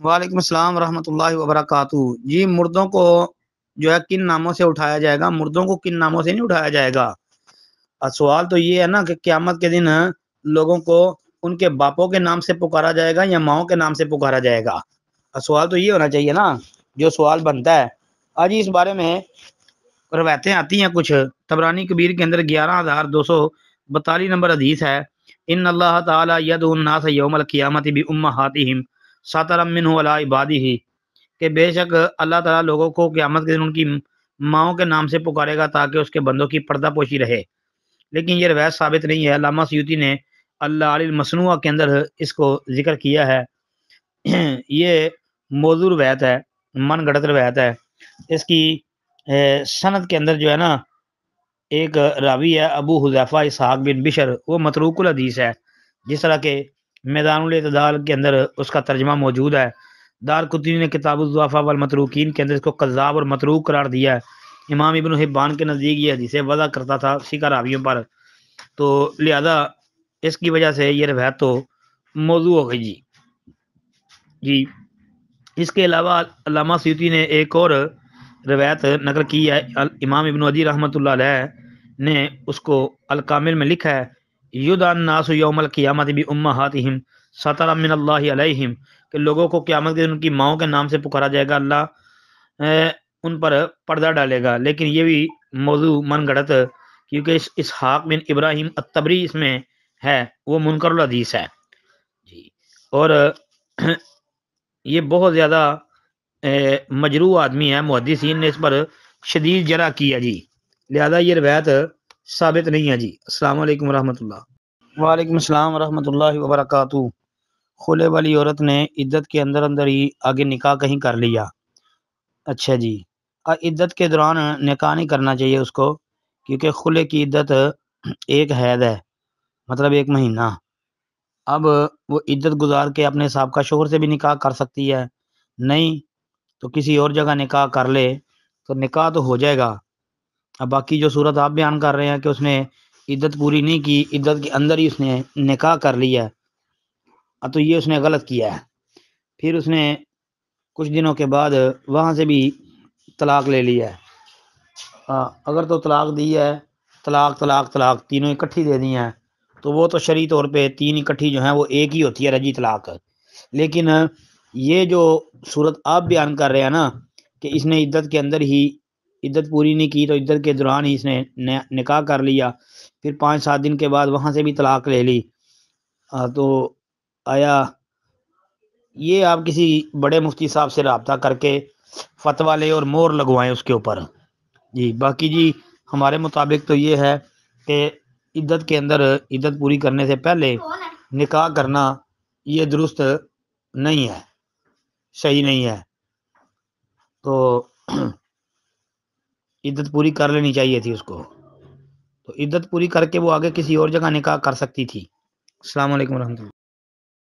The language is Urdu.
وعلیکم السلام ورحمۃ اللہ وبرکاتہ۔ جی، مردوں کو جو ہے کن ناموں سے اٹھایا جائے گا؟ مردوں کو کن ناموں سے نہیں اٹھایا جائے گا۔ سوال تو یہ ہے نا کہ قیامت کے دن لوگوں کو ان کے باپوں کے نام سے پکارا جائے گا یا ماؤں کے نام سے پکارا جائے گا؟ سوال تو یہ ہونا چاہیے نا، جو سوال بنتا ہے۔ آج اس بارے میں روایتیں آتی ہیں کچھ۔ طبرانی کبیر کے اندر 11242 نمبر حدیث ہے، ان اللہ تعالی یدعو الناس یوم القیامت بامہاتہم ساترا منہ علی عبادہ، کہ بے شک اللہ تعالیٰ لوگوں کو قیامت کے دن ان کی ماؤں کے نام سے پکارے گا تاکہ اس کے بندوں کی پردہ پوشی رہے، لیکن یہ روایت ثابت نہیں ہے۔ علامہ سیوطی نے اللہ علی المصنوع کے اندر اس کو ذکر کیا ہے۔ یہ موضوع روایت ہے، من گھڑت روایت ہے۔ اس کی سند کے اندر جو ہے نا ایک راوی ہے ابو حذیفہ اسحاق بن بشر، وہ متروک الحدیث ہے، جس طرح کہ میدان الاعتدال کے اندر اس کا ترجمہ موجود ہے۔ دار قطنی نے کتاب الضعفاء والمتروکین کے اندر اس کو کذاب اور متروک قرار دیا ہے۔ امام ابن حبان کے نزدیک یہ حدیثیں وضع کرتا تھا سکہ راویوں پر، تو لہذا اس کی وجہ سے یہ روایت تو موضوع ہو گئی۔ جی، اس کے علاوہ علامہ سیوطی نے ایک اور روایت نقل کی ہے، امام ابن عدی رحمۃ اللہ علیہ نے اس کو الکامل میں لکھا ہے، یدعى الناس یوم القیامت بامہاتہم سترا من اللہ علیہم، کہ لوگوں کو قیامت کے دن ان کی ماؤں کے نام سے پکارا جائے گا، اللہ ان پر پردہ ڈالے گا، لیکن یہ بھی موضوع من گھڑت، کیونکہ اسحاق بن ابراہیم الطبری اس میں ہے، وہ منکر الحدیث ہے جی، اور یہ بہت زیادہ مجروح آدمی ہے، محدثین نے اس پر شدید جرح کی ہے جی، لہذا یہ روایت ثابت نہیں ہے جی۔ السلام علیکم ورحمۃ اللہ۔ وعلیکم السلام ورحمۃ اللہ وبرکاتہ۔ خلے والی عورت نے عدت کے اندر ہی آگے نکاح کہیں کر لیا، اچھا جی، عدت کے دوران نکاح نہیں کرنا چاہیے اس کو، کیونکہ خلے کی عدت ایک حید ہے، مطلب 1 مہینہ۔ اب وہ عدت گزار کے اپنے سابقہ شوہر سے بھی نکاح کر سکتی ہے، نہیں تو کسی اور جگہ نکاح کر لے تو نکاح تو ہو جائے گا۔ اب باقی جو صورت آپ بیان کر رہے ہیں کہ اس نے عدت پوری نہیں کی، عدت کے اندر ہی اس نے نکاح کر لیا، اب تو یہ اس نے غلط کیا ہے۔ پھر اس نے کچھ دنوں کے بعد وہاں سے بھی طلاق لے لیا ہے، اگر تو طلاق دی ہے، طلاق طلاق طلاق تینوں اکٹھی دے دی ہیں، تو وہ تو شرعی طور پہ 3 اکٹھی جو ہیں وہ ایک ہی ہوتی ہے، رجی طلاق۔ لیکن یہ جو صورت آپ بیان کر رہے ہیں نا کہ اس نے عدت کے اندر ہی عدت پوری نہیں کی تو عدت کے دوران ہی اس نے نکاح کر لیا، پھر 5-7 دن کے بعد وہاں سے بھی طلاق لے لی، تو آیا یہ آپ کسی بڑے مفتی صاحب سے رابطہ کر کے فتویٰ لے اور مہر لگوائیں اس کے اوپر جی۔ باقی جی ہمارے مطابق تو یہ ہے کہ عدت کے اندر عدت پوری کرنے سے پہلے نکاح کرنا یہ درست نہیں ہے، صحیح نہیں ہے، تو عدت پوری کر لینی چاہیے تھی اس کو، تو عدت پوری کر کے وہ آگے کسی اور جگہ نکاح کر سکتی تھی۔ السلام علیکم ورحمۃ اللہ۔